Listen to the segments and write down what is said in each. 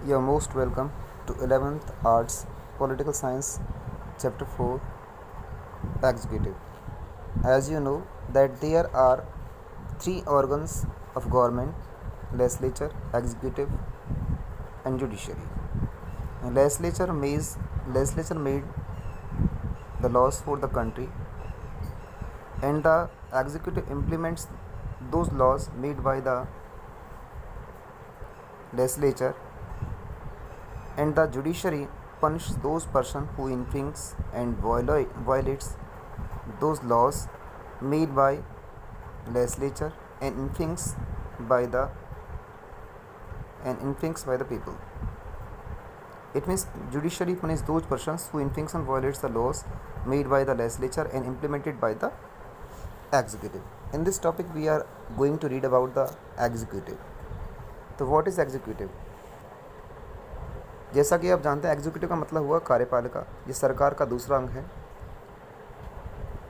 You're most welcome to 11th Arts Political Science Chapter 4 Executive. As you know that there are three organs of government: legislature, executive and judiciary. And legislature made the laws for the country, and the executive implements those laws made by the legislature, and the judiciary punishes those persons who infringe and violates those laws made by legislature and infringes by the people. It means judiciary punishes those persons who infringe and violates the laws made by the legislature and implemented by the executive. In this topic we are going to read about the executive. तो what is executive? जैसा कि आप जानते हैं executive का मतलब हुआ कार्यपालिका। ये सरकार का दूसरा अंग है।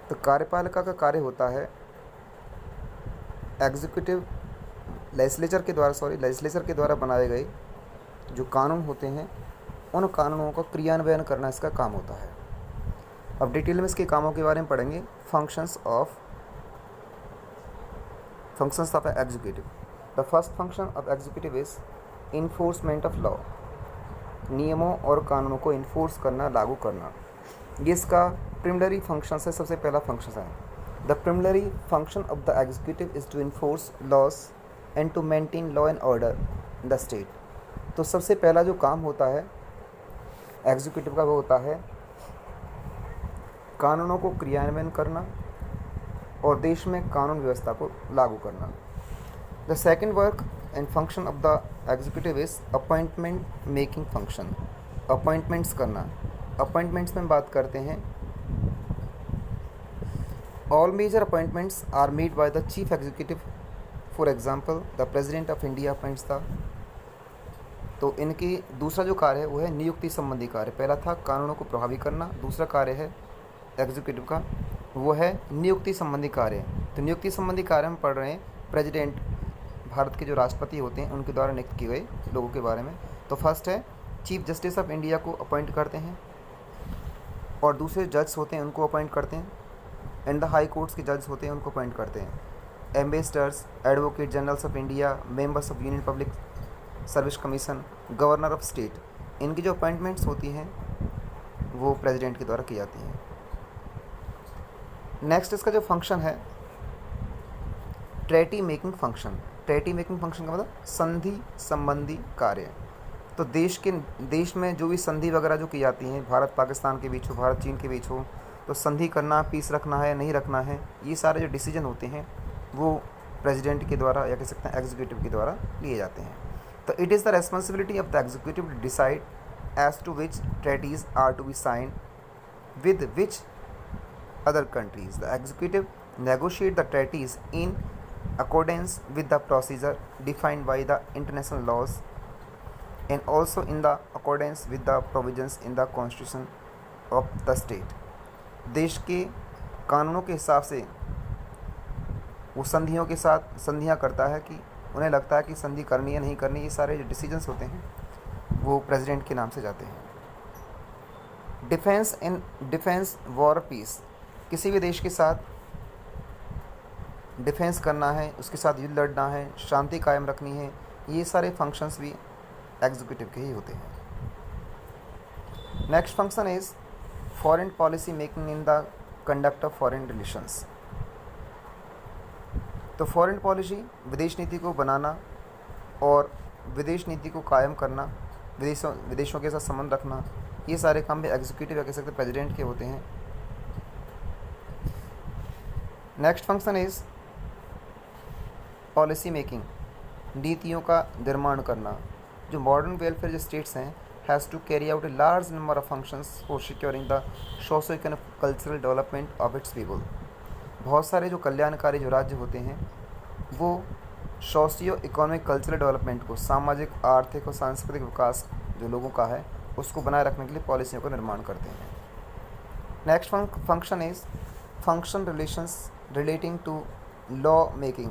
तो कार्यपालिका का कार्य होता है एग्जीक्यूटिव लेजिस्लेचर के द्वारा बनाए गए जो कानून होते हैं उन कानूनों का क्रियान्वयन करना इसका काम होता है। अब डिटेल में इसके कामों के बारे में पढ़ेंगे। Functions of executive. The first function of executive is enforcement of law. नियमों और कानूनों को इन्फोर्स करना, लागू करना, ये इसका प्रिमिनरी फंक्शन है। सबसे पहला फंक्शन है the preliminary function of the executive is to enforce laws and to maintain law and order in the state. तो सबसे पहला जो काम होता है एग्जीक्यूटिव का वो होता है कानूनों को क्रियान्वयन करना और देश में कानून व्यवस्था को लागू करना। The second work and function of the executive is appointment making function. Appointments करना। अपॉइंटमेंट्स में बात करते हैं all major appointments are made by the chief executive. For example the president of India appoints the. तो इनकी दूसरा जो कार्य है वो है नियुक्ति संबंधी कार्य। पहला था कानूनों को प्रभावी करना, दूसरा कार्य है एग्जीक्यूटिव का वो है नियुक्ति संबंधी कार्य। तो नियुक्ति संबंधी कार्य में पढ़ रहे हैं प्रेसिडेंट, भारत के जो राष्ट्रपति होते हैं उनके द्वारा नियुक्त किए गए लोगों के बारे में। तो फर्स्ट है चीफ जस्टिस ऑफ इंडिया को अपॉइंट करते हैं और दूसरे जज होते हैं उनको अपॉइंट करते हैं, एंड द हाई कोर्ट्स के जज होते हैं उनको अपॉइंट करते हैं। Ambassadors, advocate generals of India, members of union public service commission, governor of state, इनकी जो अपॉइंटमेंट्स होती हैं वो प्रेसिडेंट के द्वारा की जाती हैं। नेक्स्ट इसका जो फंक्शन है treaty making function. Treaty making function का मतलब संधि संबंधी कार्य। तो देश में जो भी संधि वगैरह जो की जाती हैं, भारत पाकिस्तान के बीच हो, भारत चीन के बीच हो, तो संधि करना, पीस रखना है नहीं रखना है, ये सारे जो डिसीजन होते हैं वो प्रेसिडेंट के द्वारा या कह सकते हैं एग्जीक्यूटिव के द्वारा लिए जाते हैं। तो it is the responsibility of the executive to decide as to which treaties are to be sign with which other countries. The executive negotiate the treaties in accordance with the procedure defined by the international laws and also in the accordance with the provisions in the constitution of the state. देश के कानूनों के हिसाब से वो संधियों के साथ संधियाँ करता है कि उन्हें लगता है कि संधि करनी है नहीं करनी। ये सारे जो डिसीजंस होते हैं वो प्रेसिडेंट के नाम से जाते हैं। Defence war peace. किसी भी देश के साथ डिफेंस करना है, उसके साथ युद्ध लड़ना है, शांति कायम रखनी है, ये सारे फंक्शंस भी एग्जीक्यूटिव के ही होते हैं। Next function is foreign policy making in the conduct of foreign relations. तो फॉरेन पॉलिसी विदेश नीति को बनाना और विदेश नीति को कायम करना, विदेशों के साथ संबंध रखना, ये सारे काम भी एग्जीक्यूटिव या कह सकते प्रेसिडेंट के होते हैं। Next function is policy making. नीतियों का निर्माण करना। जो मॉडर्न वेलफेयर जो स्टेट्स हैं has to carry out a large number of functions for securing the socio economic cultural development of its people. बहुत सारे जो कल्याणकारी जो राज्य होते हैं वो सोशियो इकोनॉमिक कल्चरल डेवलपमेंट को, सामाजिक, आर्थिक और सांस्कृतिक विकास जो लोगों का है उसको बनाए रखने के लिए पॉलिसियों का निर्माण करते हैं। Next function is function relations relating to law making.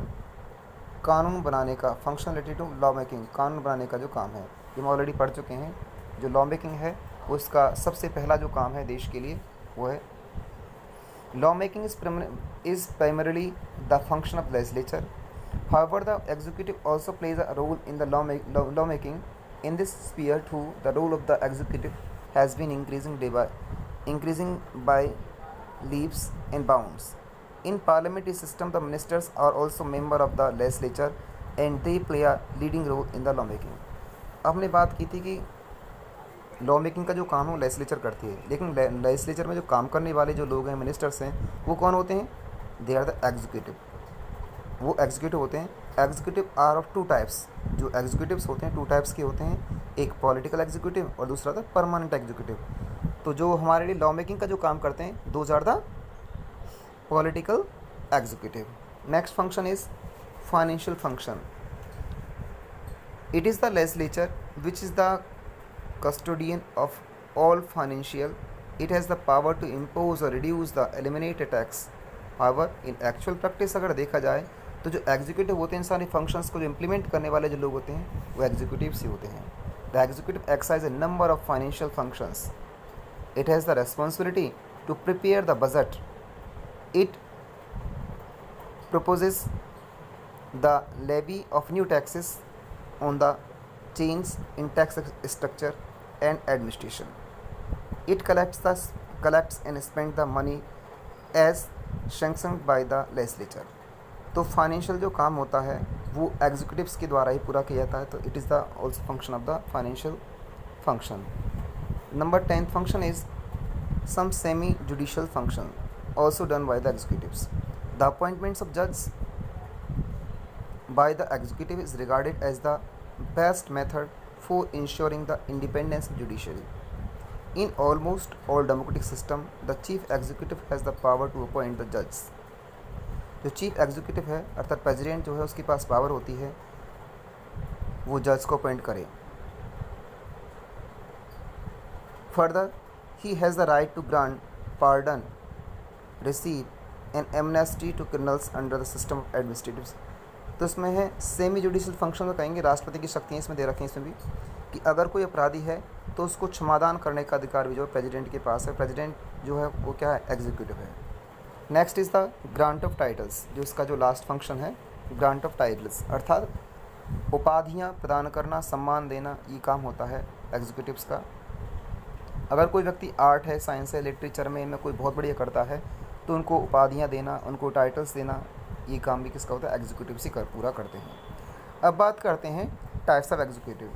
कानून बनाने का, function related to law making, कानून बनाने का जो काम है, ये हम ऑलरेडी पढ़ चुके हैं। जो लॉ मेकिंग है उसका सबसे पहला जो काम है देश के लिए वो है law making is primarily the function of legislature. However, the executive also plays a role in the lawmaking. In this sphere too, the role of the executive has been increasing by leaps and bounds. In parliamentary system, the ministers are also member of the legislature and they play a leading role in the lawmaking. हमने बात की थी कि law making का जो काम है legislature करती है, लेकिन लेजिस्लेचर में जो काम करने वाले जो लोग हैं, मिनिस्टर्स हैं, वो कौन होते हैं? दे आर द एग्जीक्यूटिव, वो एग्जीक्यूटिव होते हैं। Executive are of two types, जो एग्जीक्यूटिव्स होते हैं टू टाइप्स के होते हैं, एक पॉलिटिकल एग्जीक्यूटिव और दूसरा था परमानेंट एग्जीक्यूटिव। तो जो हमारे लिए लॉ मेकिंग का जो काम करते हैं those are the political executive. Next function is financial function. It is the legislature which is the custodian of all financial. It has the power to impose or reduce the eliminate a tax. However, in actual practice अगर देखा जाए तो जो executive होते हैं इन सारे functions को जो इम्प्लीमेंट करने वाले जो लोग होते हैं वो एग्जीक्यूटिव्स ही होते हैं। The executive exercise a number of financial functions. It has the responsibility to prepare the budget. It proposes the levy of new taxes on the change in tax structure and administration. It collects and spends the money as sanctioned by the legislature. तो financial जो काम होता है वो executives के द्वारा ही पूरा किया जाता है, तो it is the also function of the financial function. Number 10 function is some semi judicial function also done by the executives. The appointments of judges by the executive is regarded as the best method for ensuring the independence of judiciary. In almost all democratic system, the chief executive has the power to appoint the judges. जो chief executive है अर्थात president जो है उसके पास power होती है वो जज को अपॉइंट करे। Further he has the right to grant pardon, receive and amnesty to criminals under the system of administrative. तो इसमें है सेमी जुडिशियल फंक्शन, तो कहेंगे राष्ट्रपति की शक्तियाँ इसमें दे रखी हैं इसमें भी कि अगर कोई अपराधी है तो उसको क्षमादान करने का अधिकार भी जो है प्रेसिडेंट के पास है। प्रेसिडेंट जो है वो क्या है? एग्जीक्यूटिव है। Next is the grant of titles, जो इसका जो लास्ट फंक्शन है ग्रांट ऑफ टाइटल्स अर्थात उपाधियाँ प्रदान करना, सम्मान देना, ये काम होता है एग्जीक्यूटिव्स का। अगर कोई व्यक्ति आर्ट है, साइंस है, लिटरेचर में इनमें कोई बहुत बढ़िया करता है तो उनको उपाधियाँ देना, उनको टाइटल्स देना, ये काम भी किसका होता है? एग्जीक्यूटिव से पूरा करते हैं। अब बात करते हैं टाइप्स ऑफ एग्जीक्यूटिव।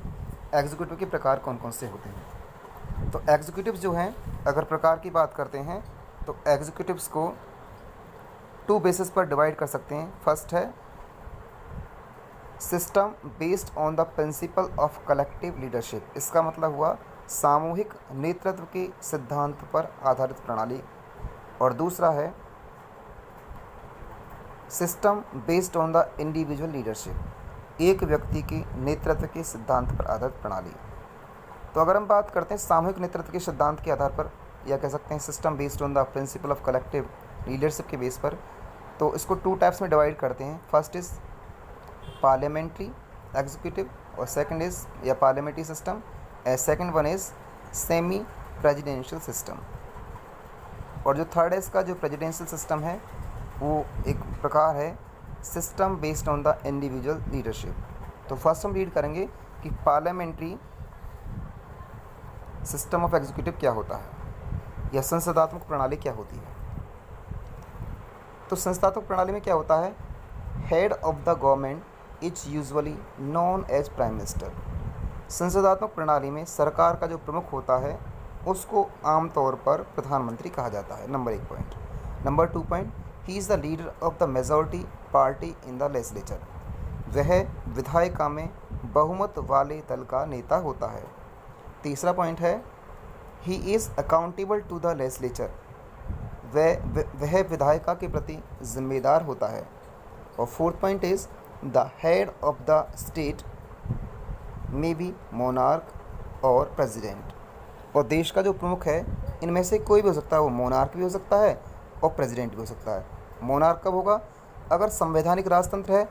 एग्जीक्यूटिव के प्रकार कौन कौन से होते हैं? तो एग्जीक्यूटिव्स जो हैं अगर प्रकार की बात करते हैं तो एग्जीक्यूटिव्स को टू बेसिस पर डिवाइड कर सकते हैं। फर्स्ट है system based on the principle of collective leadership. इसका मतलब हुआ सामूहिक नेतृत्व के सिद्धांत पर आधारित प्रणाली। और दूसरा है system based on the individual leadership, एक व्यक्ति के नेतृत्व के सिद्धांत पर आधारित प्रणाली। तो अगर हम बात करते हैं सामूहिक नेतृत्व के सिद्धांत के आधार पर या कह सकते हैं system based on the principle of collective leadership के बेस पर, तो इसको टू टाइप्स में डिवाइड करते हैं। फर्स्ट इज़ पार्लियामेंट्री एग्जीक्यूटिव और सेकंड इज़ या parliamentary system and second one is semi presidential system. और जो थर्ड है इसका जो प्रेसिडेंशियल सिस्टम है वो एक प्रकार है system based on the individual leadership. तो फर्स्ट हम रीड करेंगे कि पार्लियामेंट्री सिस्टम ऑफ एग्जीक्यूटिव क्या होता है या संसदात्मक प्रणाली क्या होती है। तो संसदात्मक प्रणाली में क्या होता है? Head of the government is usually known as prime minister. संसदात्मक प्रणाली में सरकार का जो प्रमुख होता है उसको आमतौर पर प्रधानमंत्री कहा जाता है। Number 1 point. Number 2 point, he is the leader of the majority party in the legislature. वह विधायिका में बहुमत वाले दल का नेता होता है। तीसरा पॉइंट है he is accountable to the legislature. वह विधायिका के प्रति जिम्मेदार होता है। और fourth point is the head of the state may be monarch और प्रेसिडेंट। और देश का जो प्रमुख है इनमें से कोई भी हो सकता है, वो मोनार्क भी हो सकता है और प्रेसिडेंट भी हो सकता है। मोनार्क कब होगा? अगर संवैधानिक राजतंत्र है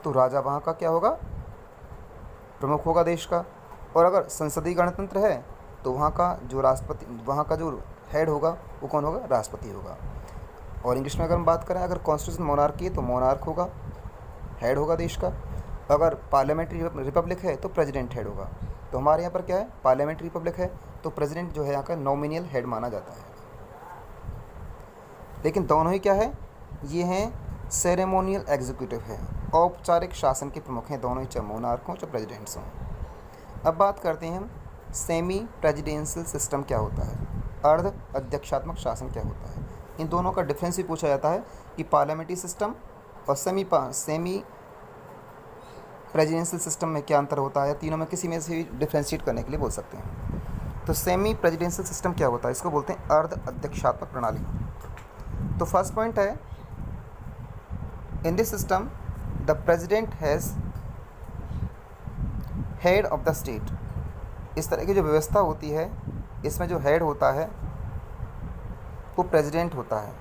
तो राजा वहाँ का क्या होगा, प्रमुख होगा देश का। और अगर संसदीय गणतंत्र है तो वहाँ का जो राष्ट्रपति, वहाँ का जो हेड होगा वो कौन होगा, राष्ट्रपति होगा। और इंग्लिश में अगर हम बात करें, अगर कॉन्स्टिट्यूशन मोनार्की है तो मोनार्क होगा, हेड होगा देश का। अगर पार्लियामेंट्री रिपब्लिक है तो प्रेसिडेंट हेड होगा। तो हमारे यहाँ पर क्या है, पार्लियामेंट्री रिपब्लिक है तो प्रेसिडेंट जो है यहाँ का नॉमिनल हेड माना जाता है। लेकिन दोनों ही क्या है, ये हैं सेरेमोनियल एग्जीक्यूटिव है, औपचारिक शासन के प्रमुख हैं दोनों ही, चाहे मोनार्क हों चाहे प्रेसिडेंट्स हों। अब बात करते हैं हम सेमी प्रेसिडेंशियल सिस्टम क्या होता है, अर्ध अध्यक्षात्मक शासन क्या होता है। इन दोनों का डिफरेंस भी पूछा जाता है कि पार्लियामेंट्री सिस्टम और सेमी प्रेसिडेंशियल सिस्टम में क्या अंतर होता है, तीनों में किसी में से डिफ्रेंशिएट करने के लिए बोल सकते हैं। तो सेमी प्रेसिडेंशियल सिस्टम क्या होता है, इसको बोलते हैं अर्ध अध्यक्षात्मक प्रणाली। तो फर्स्ट पॉइंट है, in this system the president has head of the state. इस तरह की जो व्यवस्था होती है इसमें जो हेड होता है वो प्रेसिडेंट होता है।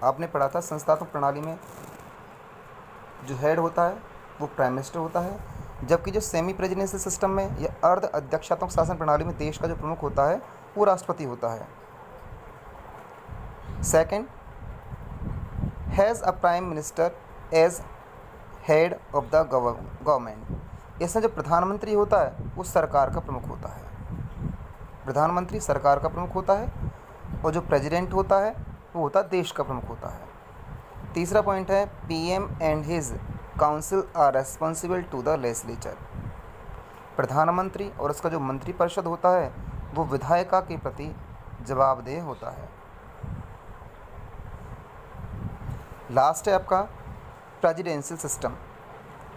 आपने पढ़ा था संस्थात्मक प्रणाली में जो हेड होता है वो प्राइम मिनिस्टर होता है, जबकि जो सेमी प्रेसिडेंशियल सिस्टम में या अर्ध अध्यक्षात्मक शासन प्रणाली में देश का जो प्रमुख होता है वो राष्ट्रपति होता है। Second, has a prime minister as head of the government. इसमें जो प्रधानमंत्री होता है वो सरकार का प्रमुख होता है, प्रधानमंत्री सरकार का प्रमुख होता है, और जो प्रेसिडेंट होता है वो होता है देश का प्रमुख होता है। तीसरा पॉइंट है, PM and his council are responsible to the legislature. प्रधानमंत्री और उसका जो मंत्रिपरिषद होता है वो विधायिका के प्रति जवाबदेह होता है। लास्ट है आपका प्रेसिडेंशियल सिस्टम,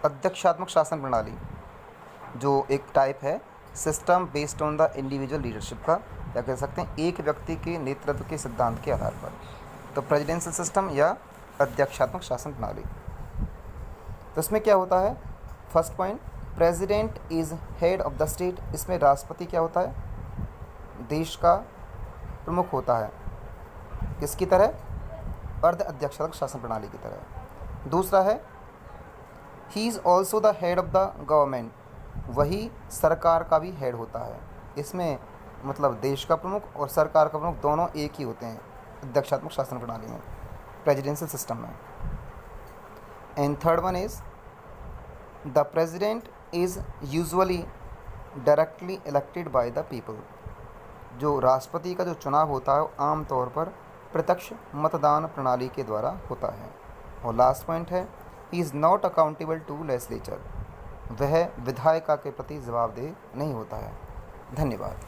अध्यक्षात्मक शासन प्रणाली, जो एक टाइप है system based on the individual leadership का, या कह सकते हैं एक व्यक्ति के नेतृत्व के सिद्धांत के आधार पर। तो प्रेसिडेंशियल सिस्टम या अध्यक्षात्मक शासन प्रणाली, तो इसमें क्या होता है, first point, president is head of the state. इसमें राष्ट्रपति क्या होता है, देश का प्रमुख होता है, किसकी तरह, अर्ध अध्यक्षात्मक शासन प्रणाली की तरह। दूसरा है, he is also the head of the government, वही सरकार का भी हेड होता है। इसमें मतलब देश का प्रमुख और सरकार का प्रमुख दोनों एक ही होते हैं अध्यक्षात्मक शासन प्रणाली में, प्रेसिडेंशियल सिस्टम में। And third one is the president is usually directly elected by the people. जो राष्ट्रपति का जो चुनाव होता है वो आमतौर पर प्रत्यक्ष मतदान प्रणाली के द्वारा होता है। और लास्ट पॉइंट है, he is not accountable to legislature, वह विधायिका के प्रति जवाबदेह नहीं होता है। धन्यवाद।